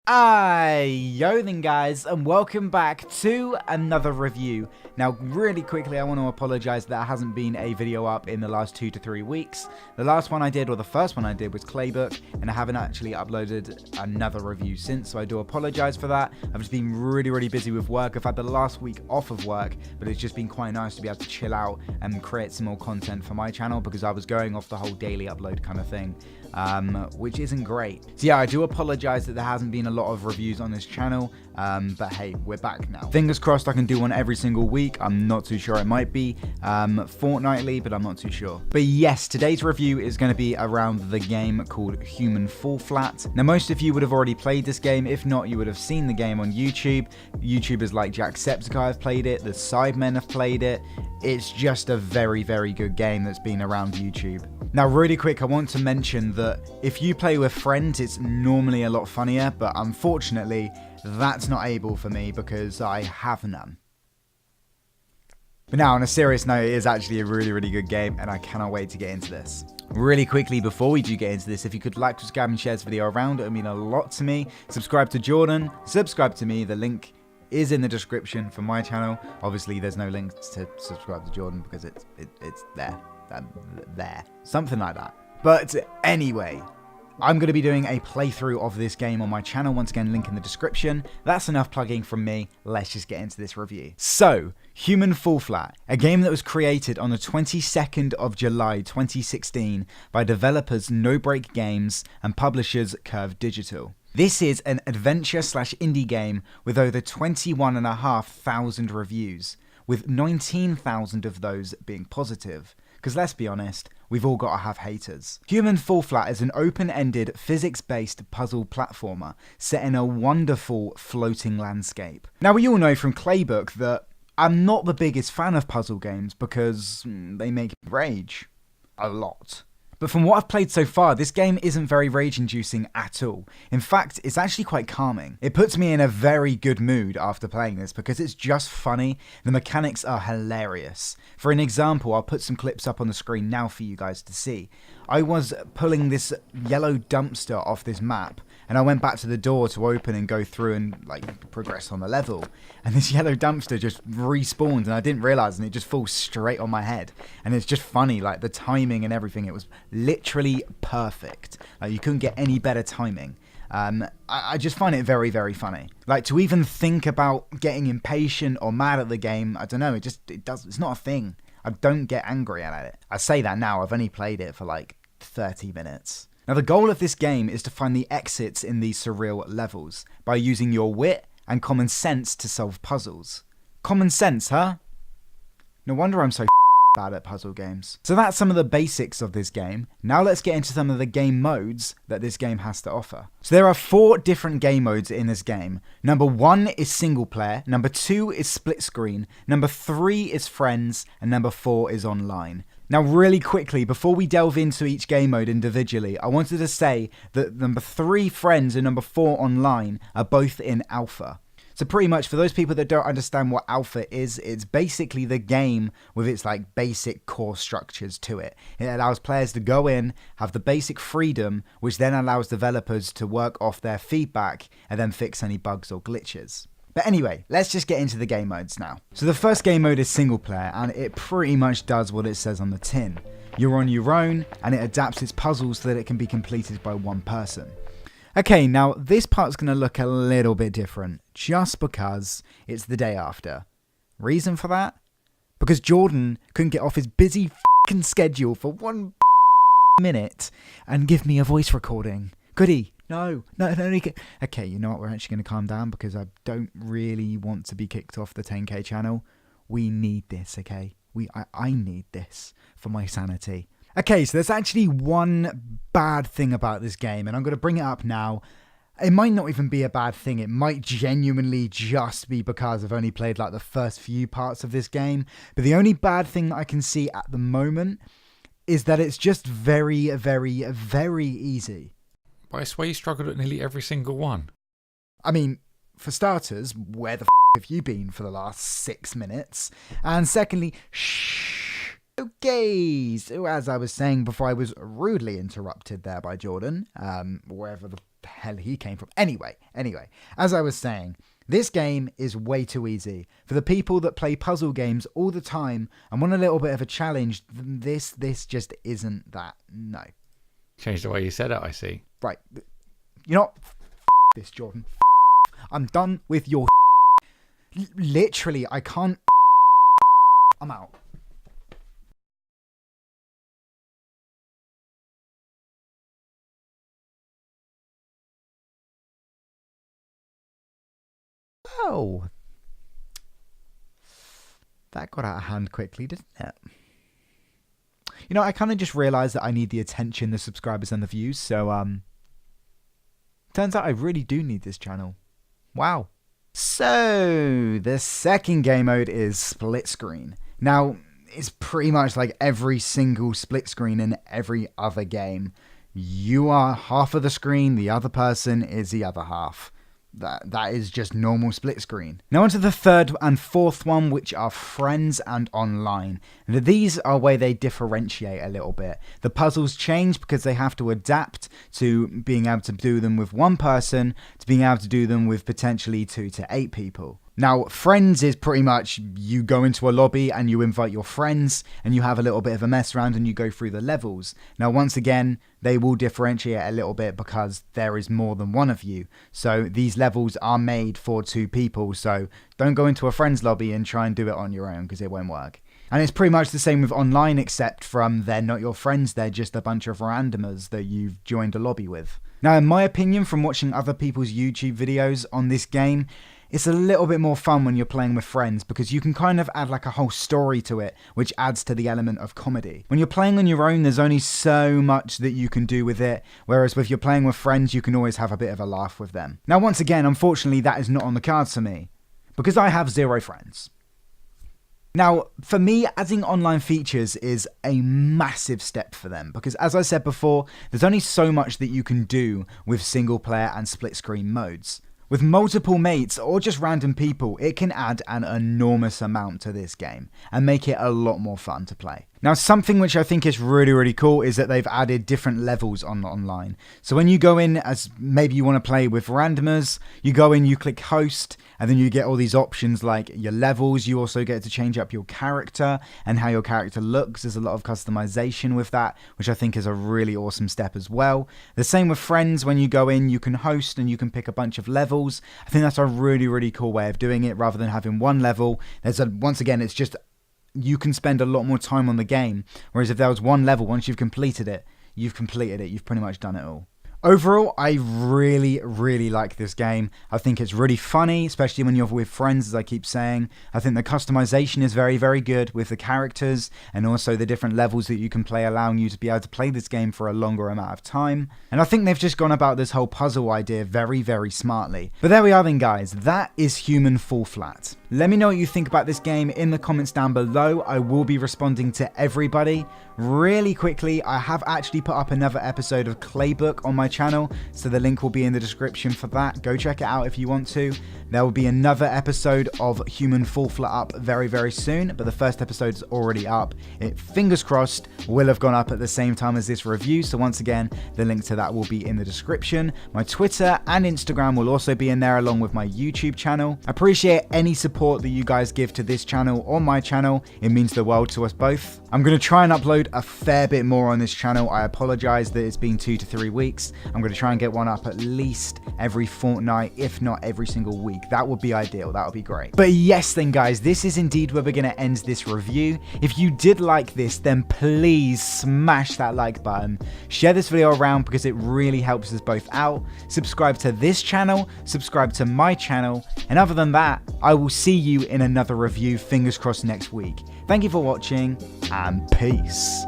Yo then guys, and welcome back to another review. Now really quickly I want to apologise that there hasn't been a video up in the last 2 to 3 weeks. The last one I did, or the first one I did, was Claybook, and I haven't actually uploaded another review since, so I do apologise for that. I've just been really busy with work. I've had the last week off of work, but it's just been quite nice to be able to chill out and create some more content for my channel, because I was going off the whole daily upload kind of thing, which isn't great. So yeah, I do apologise that there hasn't been a lot of reviews on this channel, but hey, we're back now. Fingers crossed I can do one every single week. I'm not too sure. It might be fortnightly, but I'm not too sure. But yes, today's review is going to be around the game called Human Fall Flat. Now most of you would have already played this game. If not, you would have seen the game on YouTube. YouTubers like Jacksepticeye have played it, the Sidemen have played it. It's just a very good game that's been around YouTube. Now really quick, I want to mention that if you play with friends, it's normally a lot funnier, but unfortunately that's not able for me because I have none. But now on a serious note, it is actually a really good game, and I cannot wait to get into this. Really quickly before we do get into this, if you could like, subscribe and share this video around, it would mean a lot to me. Subscribe to Jordan, subscribe to me, the link is in the description for my channel. Obviously there's no link to subscribe to Jordan because it's there. Something like that. But anyway, I'm going to be doing a playthrough of this game on my channel. Once again, link in the description. That's enough plugging from me. Let's just get into this review. So, Human Fall Flat, a game that was created on the 22nd of July 2016 by developers No Break Games and publishers Curve Digital. This is an adventure/indie game with over 21,500 reviews, with 19,000 of those being positive. Because let's be honest, we've all got to have haters. Human Fall Flat is an open-ended, physics-based puzzle platformer set in a wonderful floating landscape. Now we all know from Claybook that I'm not the biggest fan of puzzle games because they make me rage. A lot. But from what I've played so far, this game isn't very rage-inducing at all. In fact, it's actually quite calming. It puts me in a very good mood after playing this because it's just funny. The mechanics are hilarious. For an example, I'll put some clips up on the screen now for you guys to see. I was pulling this yellow dumpster off this map, and I went back to the door to open and go through and like progress on the level. And this yellow dumpster just respawned, and I didn't realize, and it just falls straight on my head. And it's just funny, like the timing and everything. It was literally perfect. You couldn't get any better timing. I just find it very funny. Like, to even think about getting impatient or mad at the game, I don't know. It's not a thing. I don't get angry at it. I say that now. I've only played it for like 30 minutes. Now the goal of this game is to find the exits in these surreal levels by using your wit and common sense to solve puzzles. Common sense, huh? No wonder I'm so bad at puzzle games. So that's some of the basics of this game. Now let's get into some of the game modes that this game has to offer. So there are 4 different game modes in this game. Number 1 is single player, number 2 is split screen, number 3 is friends, and number 4 is online. Now really quickly, before we delve into each game mode individually, I wanted to say that number 3 friends and number 4 online are both in alpha. So pretty much for those people that don't understand what alpha is, it's basically the game with its like basic core structures to it. It allows players to go in, have the basic freedom, which then allows developers to work off their feedback and then fix any bugs or glitches. But anyway, let's just get into the game modes now. So the first game mode is single player, and it pretty much does what it says on the tin. You're on your own, and it adapts its puzzles so that it can be completed by one person. Okay, now this part's going to look a little bit different, just because it's the day after. Reason for that? Because Jordan couldn't get off his busy f***ing schedule for 1 minute and give me a voice recording. Could he? No. Okay, you know what? We're actually going to calm down because I don't really want to be kicked off the 10k channel. We need this, okay? I need this for my sanity. Okay, so there's actually one bad thing about this game, and I'm going to bring it up now. It might not even be a bad thing. It might genuinely just be because I've only played like the first few parts of this game. But the only bad thing that I can see at the moment is that it's just very easy. But I swear you struggled at nearly every single one. I mean, for starters, where the have you been for the last 6 minutes? And secondly, okay, so as I was saying before I was rudely interrupted there by Jordan, wherever the the hell he came from. Anyway, as I was saying, this game is way too easy. For the people that play puzzle games all the time and want a little bit of a challenge, this just isn't that. No. Change the way you said it, I see. Right. You know what? This, Jordan. I'm done with your literally, I can't. I'm out. Oh, that got out of hand quickly, didn't it? You know, I kind of just realized that I need the attention, the subscribers, and the views. So, turns out I really do need this channel. Wow. So, the second game mode is split screen. Now, it's pretty much like every single split screen in every other game. You are half of the screen, the other person is the other half. That is just normal split screen. Now onto the third and fourth one, which are friends and online. And these are where they differentiate a little bit. The puzzles change because they have to adapt to being able to do them with one person to being able to do them with potentially 2 to 8 people. Now, friends is pretty much you go into a lobby and you invite your friends and you have a little bit of a mess around and you go through the levels. Now, once again, they will differentiate a little bit because there is more than one of you. So these levels are made for 2 people. So don't go into a friend's lobby and try and do it on your own because it won't work. And it's pretty much the same with online, except from they're not your friends, they're just a bunch of randomers that you've joined a lobby with. Now, in my opinion, from watching other people's YouTube videos on this game, it's a little bit more fun when you're playing with friends because you can kind of add like a whole story to it, which adds to the element of comedy. When you're playing on your own, there's only so much that you can do with it, whereas if you're playing with friends, you can always have a bit of a laugh with them. Now, once again, unfortunately, that is not on the cards for me because I have 0 friends. Now, for me, adding online features is a massive step for them because, as I said before, there's only so much that you can do with single player and split screen modes. With multiple mates or just random people, it can add an enormous amount to this game and make it a lot more fun to play. Now, something which I think is really, really cool is that they've added different levels on online. So when you go in as maybe you want to play with randomers, you go in, you click host, and then you get all these options like your levels. You also get to change up your character and how your character looks. There's a lot of customization with that, which I think is a really awesome step as well. The same with friends. When you go in, you can host and you can pick a bunch of levels. I think that's a really, really cool way of doing it rather than having one level. Once again, it's just you can spend a lot more time on the game. Whereas if there was one level, once you've completed it. You've pretty much done it all. Overall, I really, really like this game. I think it's really funny, especially when you're with friends, as I keep saying. I think the customization is very, very good with the characters and also the different levels that you can play, allowing you to be able to play this game for a longer amount of time. And I think they've just gone about this whole puzzle idea very, very smartly. But there we are then, guys. That is Human Fall Flat. Let me know what you think about this game in the comments down below. I will be responding to everybody. Really quickly, I have actually put up another episode of Claybook on my channel, so the link will be in the description for that. Go check it out if you want to. There will be another episode of Human Fall Flat up very, very soon, but the first episode is already up. It, fingers crossed, will have gone up at the same time as this review, so once again, the link to that will be in the description. My Twitter and Instagram will also be in there along with my YouTube channel. I appreciate any support that you guys give to this channel or my channel. It means the world to us both. I'm going to try and upload a fair bit more on this channel. I apologize that it's been 2 to 3 weeks. I'm going to try and get one up at least every fortnight, if not every single week. That would be ideal. That would be great. But yes then, guys, this is indeed where we're going to end this review. If you did like this, then please smash that like button. Share this video around because it really helps us both out. Subscribe to this channel, subscribe to my channel, and other than that, I will see you in another review, fingers crossed, next week. Thank you for watching, and peace.